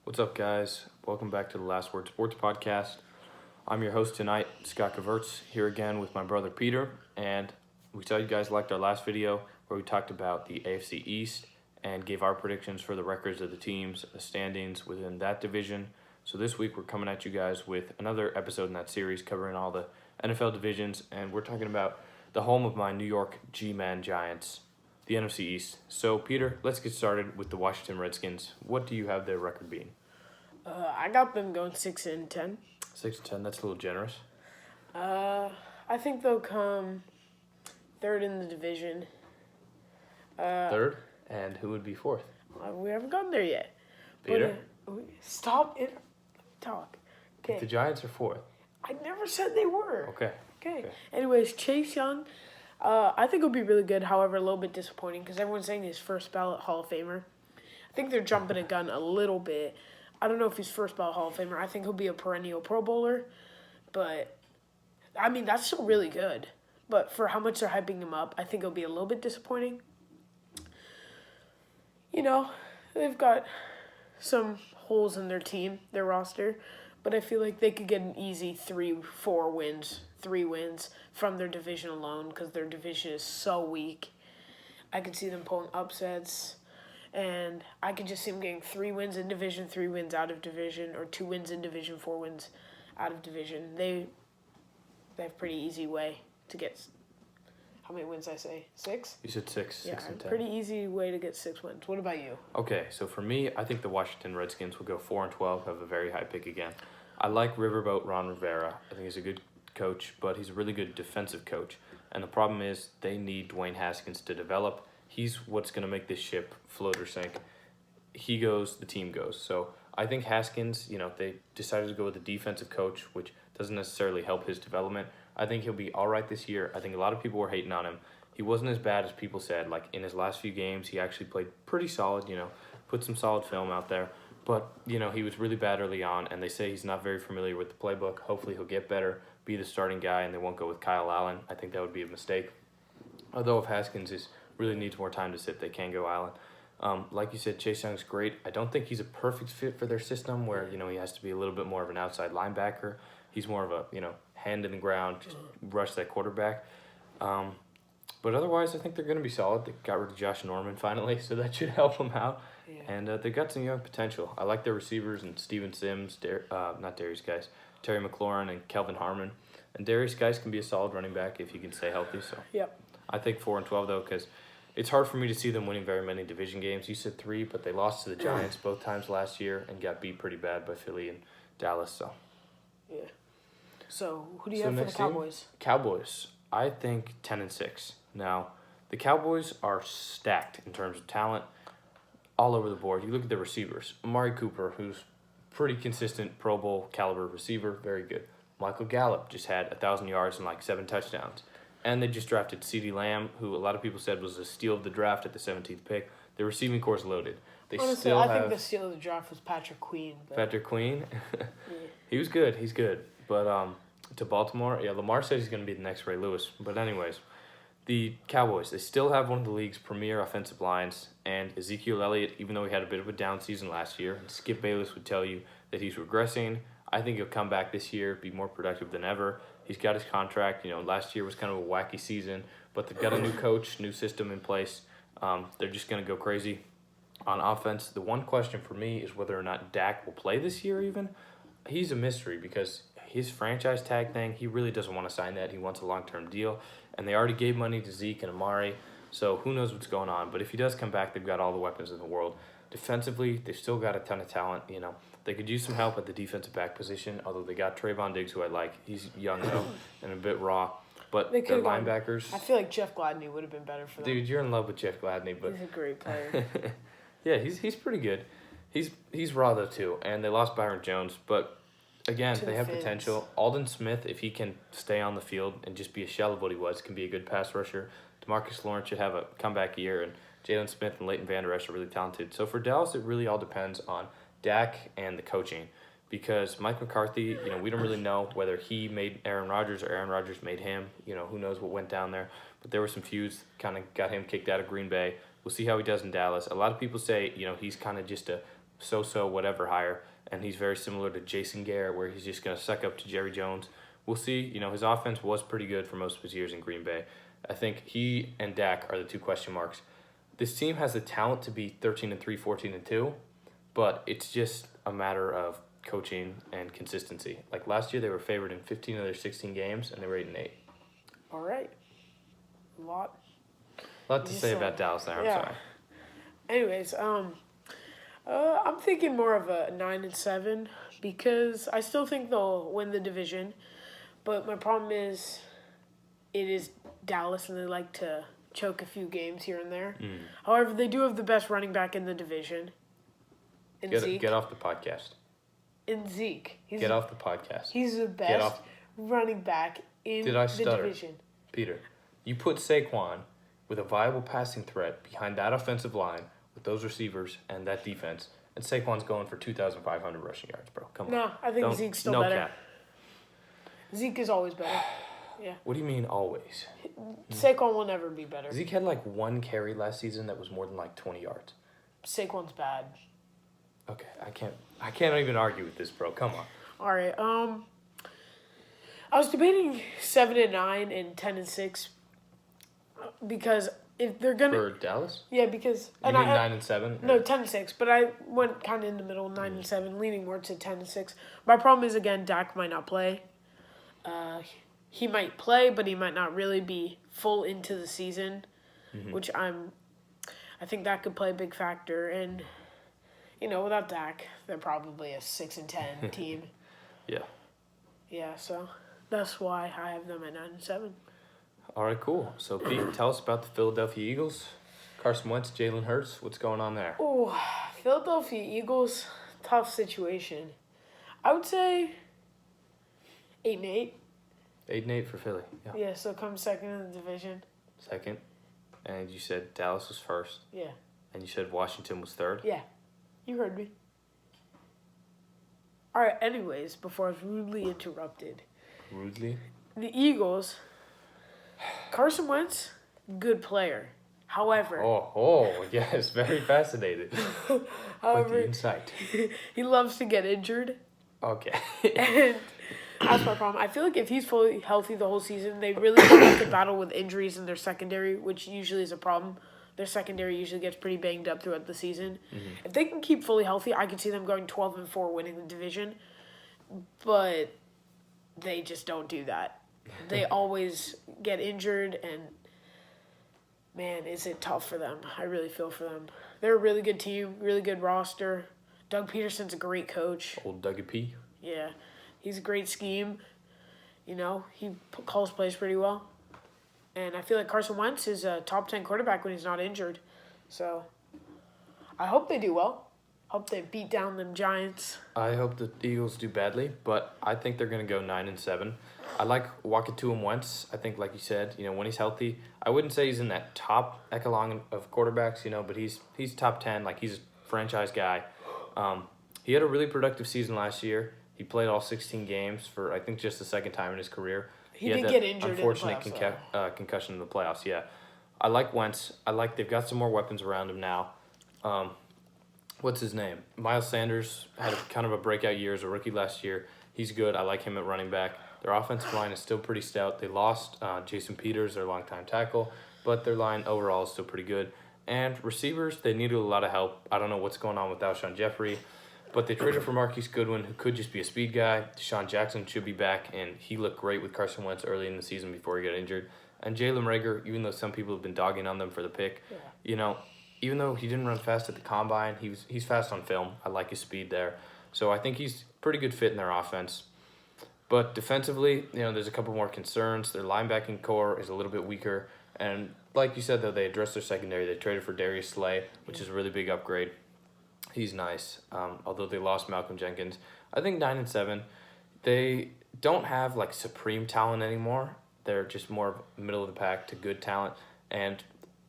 What's up, guys? Welcome back to the Last Word Sports Podcast. I'm your host tonight, Scott Kavertz, here again with my brother Peter. And we saw you guys liked our last video where we talked about the AFC East and gave our predictions for the records of the teams, the standings within that division. So this week we're coming at you guys with another episode in that series covering all the NFL divisions. And we're talking about the home of my New York G-Man Giants, the NFC East. So, Peter, let's get started with the Washington Redskins. What do you have their record being? I got them going 6-10. 6-10. That's a little generous. I think they'll come third in the division. Third, and who would be fourth? We haven't gotten there yet. Peter? Stop it. Talk. The Okay. Giants are fourth. I never said they were. Okay. Okay. Anyways, Chase Young, I think he'll be really good. However, a little bit disappointing because everyone's saying he's first ballot Hall of Famer. I think they're jumping a gun a little bit. I don't know if he's first ballot Hall of Famer. I think he'll be a perennial Pro Bowler. But, I mean, that's still really good. But for how much they're hyping him up, I think it'll be a little bit disappointing. You know, they've got some holes in their team, their roster. But I feel like they could get an easy 3 wins from their division alone because their division is so weak. I could see them pulling upsets. And I could just see them getting 3 wins in division, 3 wins out of division, or 2 wins in division, 4 wins out of division. They have a pretty easy way to get, how many wins I say? 6? You said 6. Yeah, 6 and 10. pretty easy way to get 6 wins. What about you? Okay, so for me, I think the Washington Redskins will go 4-12, have a very high pick again. I like Riverboat Ron Rivera. I think he's a good coach, but he's a really good defensive coach. And the problem is they need Dwayne Haskins to develop. He's what's going to make this ship float or sink. He goes, the team goes. So I think Haskins, they decided to go with a defensive coach, which doesn't necessarily help his development. I think he'll be all right this year. I think a lot of people were hating on him. He wasn't as bad as people said. Like, in his last few games, he actually played pretty solid, put some solid film out there. But, he was really bad early on, and they say he's not very familiar with the playbook. Hopefully he'll get better, be the starting guy, and they won't go with Kyle Allen. I think that would be a mistake. Although if Haskins really needs more time to sit, they can go Allen. Like you said, Chase Young's great. I don't think he's a perfect fit for their system where, he has to be a little bit more of an outside linebacker. He's more of a, hand in the ground, just rush that quarterback. But otherwise, I think they're going to be solid. They got rid of Josh Norman finally, so that should help them out. Yeah. And they've got some young potential. I like their receivers and Steven Sims, Terry McLaurin, and Kelvin Harmon. And Darius Geis can be a solid running back if he can stay healthy. So Yep. I think 4-12 though, because it's hard for me to see them winning very many division games. You said 3, but they lost to the Giants both times last year and got beat pretty bad by Philly and Dallas. So Yeah. So who do you have for the next team? Cowboys? Cowboys, I think 10-6. Now, the Cowboys are stacked in terms of talent all over the board. You look at the receivers. Amari Cooper, who's pretty consistent Pro Bowl caliber receiver, very good. Michael Gallup just had 1,000 yards and 7 touchdowns. And they just drafted CeeDee Lamb, who a lot of people said was a steal of the draft at the 17th pick. The receiving corps is loaded. They Honestly, still I have think the steal of the draft was Patrick Queen. But Patrick Queen. yeah. He was good. He's good. But to Baltimore, Lamar says he's going to be the next Ray Lewis. But anyways, the Cowboys, they still have one of the league's premier offensive lines. And Ezekiel Elliott, even though he had a bit of a down season last year, and Skip Bayless would tell you that he's regressing. I think he'll come back this year, be more productive than ever. He's got his contract. Last year was kind of a wacky season, but they've got a new coach, new system in place. They're just going to go crazy on offense. The one question for me is whether or not Dak will play this year even. He's a mystery because his franchise tag thing, he really doesn't want to sign that. He wants a long-term deal, and they already gave money to Zeke and Amari, so who knows what's going on. But if he does come back, they've got all the weapons in the world. Defensively, they've still got a ton of talent. They could use some help at the defensive back position, although they got Trayvon Diggs, who I like. He's young, though, and a bit raw. But They their could've gone- linebackers... I feel like Jeff Gladney would have been better for them. Dude, you're in love with Jeff Gladney, but... He's a great player. Yeah, he's pretty good. He's raw, though, too. And they lost Byron Jones, but... Again, To they the have Fins. potential. Alden Smith, if he can stay on the field and just be a shell of what he was, can be a good pass rusher. DeMarcus Lawrence should have a comeback year, and Jalen Smith and Leighton Vander Esch are really talented. So for Dallas, it really all depends on Dak and the coaching. Because Mike McCarthy, we don't really know whether he made Aaron Rodgers or Aaron Rodgers made him. Who knows what went down there. But there were some feuds, kind of got him kicked out of Green Bay. We'll see how he does in Dallas. A lot of people say, he's kind of just a so-so whatever hire, and he's very similar to Jason Garrett, where he's just going to suck up to Jerry Jones. We'll see. His offense was pretty good for most of his years in Green Bay. I think he and Dak are the two question marks. This team has the talent to be 13-3, 14-2, but it's just a matter of coaching and consistency. Like last year, they were favored in 15 of their 16 games, and they were 8-8. All right. A lot to say about Dallas there. I'm sorry. Anyways, I'm thinking more of a 9-7 because I still think they'll win the division, but my problem is, it is Dallas, and they like to choke a few games here and there. However, they do have the best running back in the division. Zeke. Get off the podcast. Zeke. Get off the podcast. He's the best running back in the division. Peter, you put Saquon with a viable passing threat behind that offensive line with those receivers and that defense, and Saquon's going for 2,500 rushing yards, bro. Come on. No, I think Zeke's still better. Cap. Zeke is always better. Yeah. What do you mean always? Saquon will never be better. Zeke had like one carry last season that was more than like 20 yards. Saquon's bad. Okay, I can't even argue with this, bro. Come on. All right. I was debating 7-9 and 10-6 because if they're gonna for Dallas. Yeah, because you mean 9-7? No, 10-6. But I went kind of in the middle, 9-7, leaning more to 10-6. My problem is again, Dak might not play. He might play, but he might not really be full into the season, which I think that could play a big factor. And without Dak, they're probably a 6-10 team. Yeah. Yeah, so that's why I have them at 9-7. All right, cool. So, Pete, tell us about the Philadelphia Eagles. Carson Wentz, Jalen Hurts. What's going on there? Oh, Philadelphia Eagles, tough situation. I would say 8-8. 8-8 for Philly. Yeah, so come second in the division. Second. And you said Dallas was first. Yeah. And you said Washington was third? Yeah. You heard me. All right, anyways, before I was rudely interrupted. Rudely? The Eagles, Carson Wentz, good player. However. Oh, yes, very fascinated. However, the insight. He loves to get injured. Okay. And that's my problem. I feel like if he's fully healthy the whole season, they really don't have to battle with injuries in their secondary, which usually is a problem. Their secondary usually gets pretty banged up throughout the season. If they can keep fully healthy, I could see them going 12-4, winning the division. But they just don't do that. They always get injured, and man, is it tough for them. I really feel for them. They're a really good team, really good roster. Doug Peterson's a great coach. Old Dougie P. Yeah, he's a great scheme. He calls plays pretty well. And I feel like Carson Wentz is a top 10 quarterback when he's not injured. So I hope they do well. Hope they beat down them Giants. I hope the Eagles do badly, but I think they're going to go 9-7. I like walking to him Wentz. I think, like you said, when he's healthy, I wouldn't say he's in that top echelon of quarterbacks, but he's top 10. Like, he's a franchise guy. He had a really productive season last year. He played all 16 games for, I think, just the second time in his career. He did get injured unfortunate in the playoffs, concussion in the playoffs, yeah. I like Wentz. They've got some more weapons around him now. What's his name? Miles Sanders had kind of a breakout year as a rookie last year. He's good. I like him at running back. Their offensive line is still pretty stout. They lost Jason Peters, their longtime tackle, but their line overall is still pretty good. And receivers, they needed a lot of help. I don't know what's going on with Alshon Jeffrey. But they traded for Marquise Goodwin, who could just be a speed guy. Deshaun Jackson should be back, and he looked great with Carson Wentz early in the season before he got injured. And Jalen Reagor, even though some people have been dogging on them for the pick, even though he didn't run fast at the combine, he's fast on film. I like his speed there. So I think he's a pretty good fit in their offense. But defensively, there's a couple more concerns. Their linebacking core is a little bit weaker. And like you said, though, they addressed their secondary. They traded for Darius Slay, which is a really big upgrade. He's nice, although they lost Malcolm Jenkins. I think 9-7, they don't have, supreme talent anymore. They're just more middle of the pack to good talent. And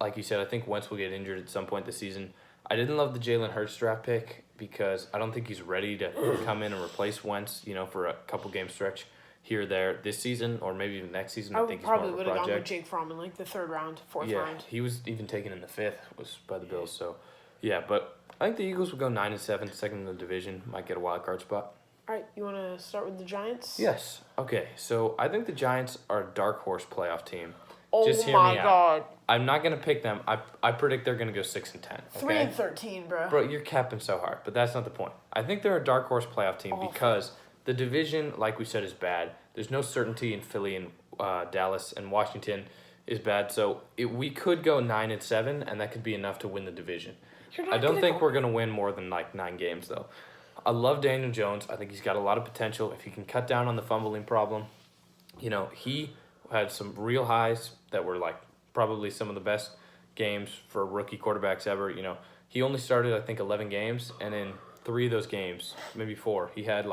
like you said, I think Wentz will get injured at some point this season. I didn't love the Jalen Hurts draft pick because I don't think he's ready to come in and replace Wentz, for a couple game stretch here or there this season or maybe even next season. I think he's probably more of a would have gone with project. Jake Fromm in the third round, fourth round. Yeah, he was even taken in the fifth by the Bills. So, yeah, but I think the Eagles will go 9-7, second in the division. Might get a wild card spot. All right, you want to start with the Giants? Yes. Okay. So I think the Giants are a dark horse playoff team. Oh Just hear my me out. God. I'm not gonna pick them. I predict they're gonna go 6-10. Okay? 3-13, bro. Bro, you're capping so hard, but that's not the point. I think they're a dark horse playoff team because the division, like we said, is bad. There's no certainty in Philly and Dallas, and Washington is bad. So we could go 9-7, and that could be enough to win the division. I don't think we're gonna win more than like 9 games though. I love Daniel Jones. I think he's got a lot of potential. If he can cut down on the fumbling problem, he had some real highs that were like probably some of the best games for rookie quarterbacks ever. He only started, I think, 11 games, and in 3 of those games, maybe 4, he had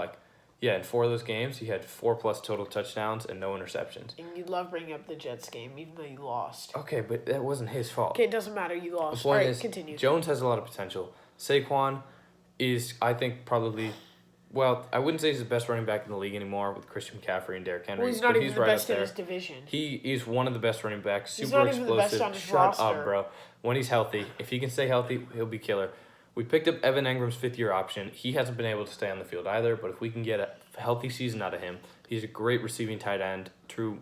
in 4 of those games, he had 4+ total touchdowns and no interceptions. And you love bringing up the Jets game, even though you lost. Okay, but that wasn't his fault. Okay, it doesn't matter. You lost. The point All right, is, continue. Jones has a lot of potential. Saquon is, I think, probably... Well, I wouldn't say he's the best running back in the league anymore with Christian McCaffrey and Derrick Henry. Well, he's not even the right best in his division. He is one of the best running backs. He's Super not even the best explosive. on his Shut roster. up, bro. When he's healthy, if he can stay healthy, he'll be killer. We picked up Evan Ingram's 5th-year option. He hasn't been able to stay on the field either, but if we can get a healthy season out of him, he's a great receiving tight end. True,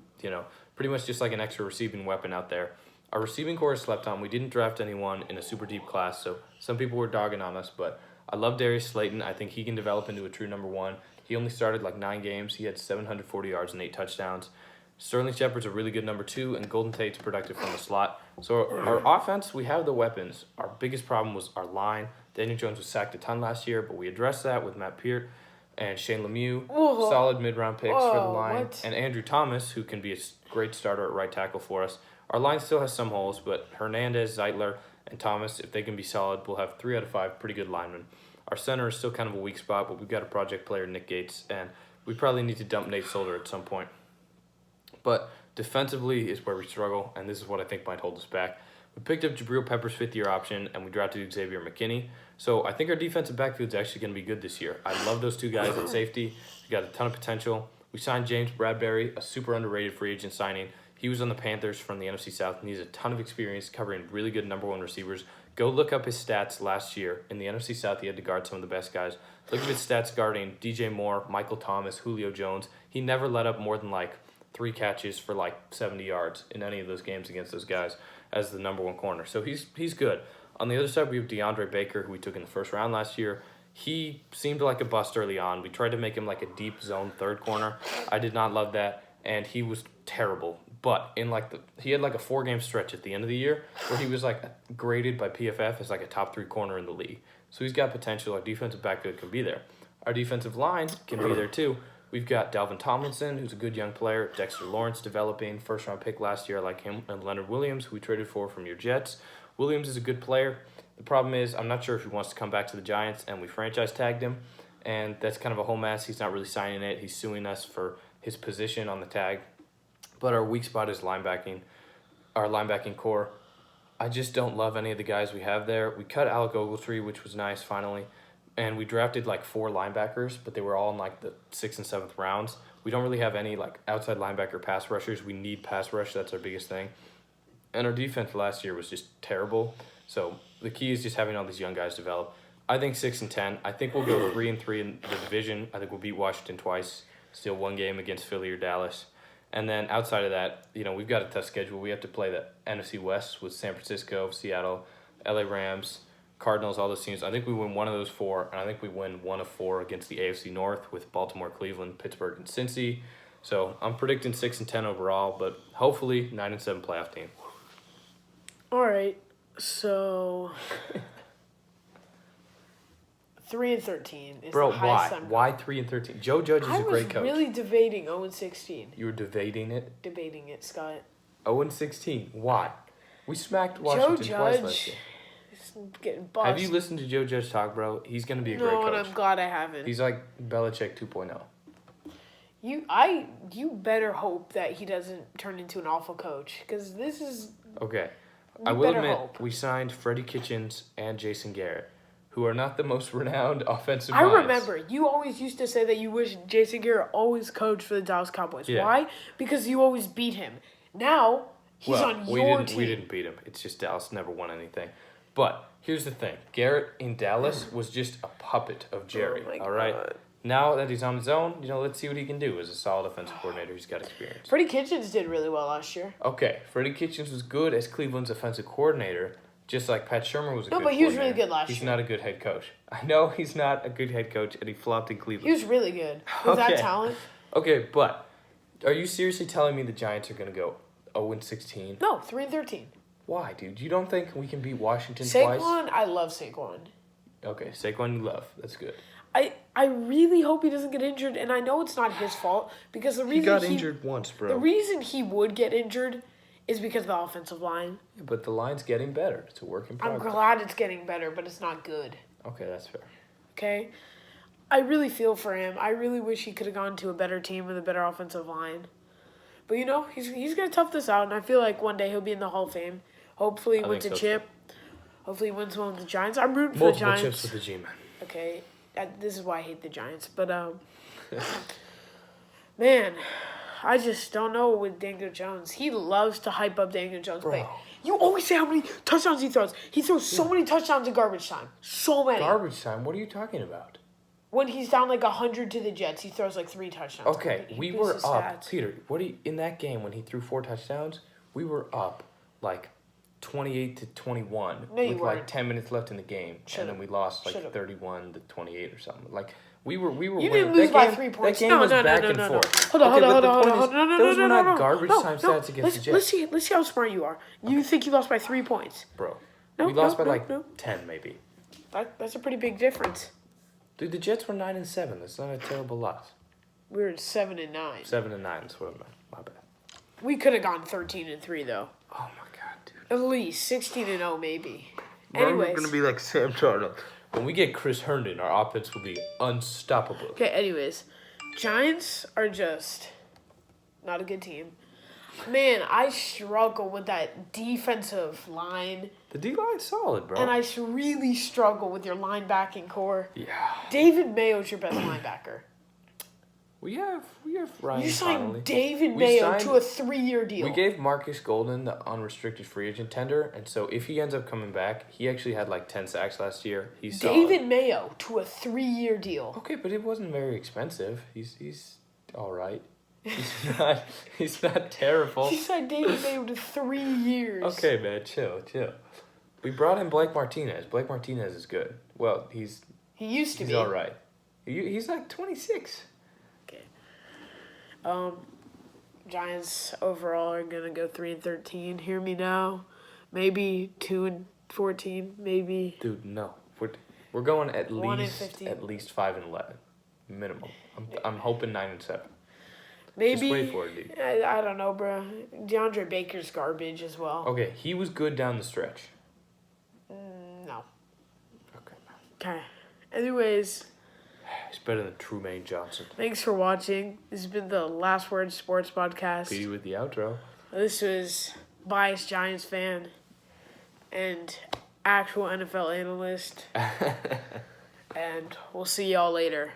pretty much just like an extra receiving weapon out there. Our receiving core is slept on. We didn't draft anyone in a super deep class, so some people were dogging on us, but I love Darius Slayton. I think he can develop into a true number 1. He only started 9 games. He had 740 yards and 8 touchdowns. Sterling Shepard's a really good number 2, and Golden Tate's productive from the slot. So our offense, we have the weapons. Our biggest problem was our line. Daniel Jones was sacked a ton last year, but we addressed that with Matt Peart and Shane Lemieux. Solid mid-round picks for the line. And Andrew Thomas, who can be a great starter at right tackle for us. Our line still has some holes, but Hernandez, Zeitler, and Thomas, if they can be solid, we'll have 3 out of 5 pretty good linemen. Our center is still kind of a weak spot, but we've got a project player, Nick Gates, and we probably need to dump Nate Solder at some point. But defensively is where we struggle, and this is what I think might hold us back. We picked up Jabril Peppers' 5th-year option, and we drafted Xavier McKinney. So I think our defensive backfield is actually going to be good this year. I love those 2 guys at safety. We got a ton of potential. We signed James Bradbury, a super underrated free agent signing. He was on the Panthers from the NFC South, and he has a ton of experience covering really good number 1 receivers. Go look up his stats last year. In the NFC South, he had to guard some of the best guys. Look at his stats guarding DJ Moore, Michael Thomas, Julio Jones. He never let up more than 3 catches for 70 yards in any of those games against those guys as the number 1 corner. So he's good. On the other side, we have Deandre Baker, who we took in the 1st round last year. He seemed like a bust early on. We tried to make him like a deep zone 3rd corner. I did not love that, and he was terrible. But in he had a 4-game stretch at the end of the year where he was graded by PFF as a top 3 corner in the league. So he's got potential. Our defensive backfield can be there. Our defensive line can be there too. We've got Dalvin Tomlinson, who's a good young player. Dexter Lawrence developing, 1st-round pick last year. I like him. And Leonard Williams, who we traded for from your Jets. Williams is a good player. The problem is I'm not sure if he wants to come back to the Giants, and we franchise tagged him. And that's kind of a whole mess. He's not really signing it. He's suing us for his position on the tag. But our weak spot is linebacking, our linebacking core. I just don't love any of the guys we have there. We cut Alec Ogletree, which was nice finally, and we drafted 4 linebackers, but they were all in the 6th and 7th rounds. We don't really have any outside linebacker pass rushers. We need pass rush. That's our biggest thing. And our defense last year was just terrible. So the key is just having all these young guys develop. I think 6-10. I think we'll go 3-3 in the division. I think we'll beat Washington twice, steal 1 game against Philly or Dallas. And then outside of that, we've got a tough schedule. We have to play the NFC West with San Francisco, Seattle, LA Rams, Cardinals, all those teams. I think we win 1 of those 4, and I think we win 1 of 4 against the AFC North with Baltimore, Cleveland, Pittsburgh, and Cincy. So I'm predicting 6-10 overall, but hopefully 9-7 playoff team. All right, so 3-13 is Bro, the highest why? I'm Why 3-13? Joe Judge is a great coach. I was really debating 0-16. You were debating it? Debating it, Scott. 0-16. Why? We smacked Washington twice last year. Is getting bust. Have you listened to Joe Judge talk, bro? He's going to be a great coach. No, and I'm glad I haven't. He's like Belichick 2.0. You better hope that he doesn't turn into an awful coach, because this is... Okay. I will admit, we signed Freddie Kitchens and Jason Garrett, who are not the most renowned offensive minds. I remember. You always used to say that you wish Jason Garrett always coached for the Dallas Cowboys. Yeah. Why? Because you always beat him. Now, he's on your team. We didn't beat him. It's just Dallas never won anything. But here's the thing. Garrett in Dallas was just a puppet of Jerry, Oh my all right? God. Now that he's on his own, let's see what he can do as a solid offensive coordinator. He's got experience. Freddie Kitchens did really well last year. Okay, Freddie Kitchens was good as Cleveland's offensive coordinator, just like Pat Shermer was a good No, but he was really coordinator. good last He's year. not a good head coach. I know he's not a good head coach, and he flopped in Cleveland. He was really good. With that Okay. talent. Okay, but are you seriously telling me the Giants are going to go 0-16? No, 3-13. Why, dude? You don't think we can beat Washington Saquon, twice? I love Saquon. Okay, Saquon you love. That's good. I really hope he doesn't get injured, and I know it's not his fault because the reason He got injured once, bro. The reason he would get injured is because of the offensive line. Yeah, but the line's getting better. It's a work in I'm progress. glad it's getting better, but it's not good. Okay, that's fair. Okay? I really feel for him. I really wish he could have gone to a better team with a better offensive line. But he's gonna tough this out, and I feel like one day he'll be in the Hall of Fame. Hopefully he I wins a think so, chip. Hopefully he wins one with the Giants. I'm rooting for the Multiple Giants. chips with the G-Man. Okay, this is why I hate the Giants. But man, I just don't know with Daniel Jones. He loves to hype up Daniel Jones. Bro. But you always say how many touchdowns he throws. He throws so many touchdowns in garbage time. So many. Garbage time? What are you talking about? When he's down like 100 to the Jets, he throws like 3 touchdowns. Okay, He we boosts were his up. stats. Peter, in that game when he threw 4 touchdowns, we were up like 28-21 No, you with weren't. like 10 minutes left in the game, and then we lost like Should've. 31-28 or something. Like we were You winning. didn't lose That by game- 3 points. That game was back and no. forth. Hold on, Okay, hold but on. the point is, those were not garbage time stats against the Jets. Let's see how smart you are. You think you lost by 3 points? Bro, No, we lost no, by no, like no. 10 maybe. That's a pretty big difference. Dude, the Jets were 9-7. That's not a terrible loss. We were at 7-9. 7-9 is what I meant. My bad. We could have gone 13-3 though. Oh my god, dude. At least 16-0 maybe. We're Anyways, gonna be like Sam Darnold. When we get Chris Herndon, our offense will be unstoppable. okay. Anyways, Giants are just not a good team. Man, I struggle with that defensive line, The D-line's solid, bro. and I really struggle with your linebacking core. Yeah. David Mayo's your best linebacker. We have Ryan You signed Connolly. David We Mayo signed- to a 3-year deal. We gave Marcus Golden the unrestricted free agent tender, and so if he ends up coming back, he actually had like 10 sacks last year. He's David solid. Mayo to a 3-year deal. Okay, but it wasn't very expensive. He's all right. He's not terrible. He signed David Mayo to 3 years. Okay, man, chill. We brought in Blake Martinez. Blake Martinez is good. Well, he's He used to be. all right. He's like 26. Okay. Giants overall are gonna go 3-13. Hear me now. Maybe 2-14. Maybe. Dude, no. We're going at 1-15. least 5-11 minimum. I'm hoping 9-7. Maybe. Just wait for it, dude. I don't know, bro. Deandre Baker's garbage as well. Okay, he was good down the stretch. No. Okay. Okay. Anyways, He's better than Trumaine Johnson. thanks for watching. This has been the Last Word Sports Podcast. Petey with the outro. This was biased Giants fan and actual NFL analyst. And we'll see y'all later.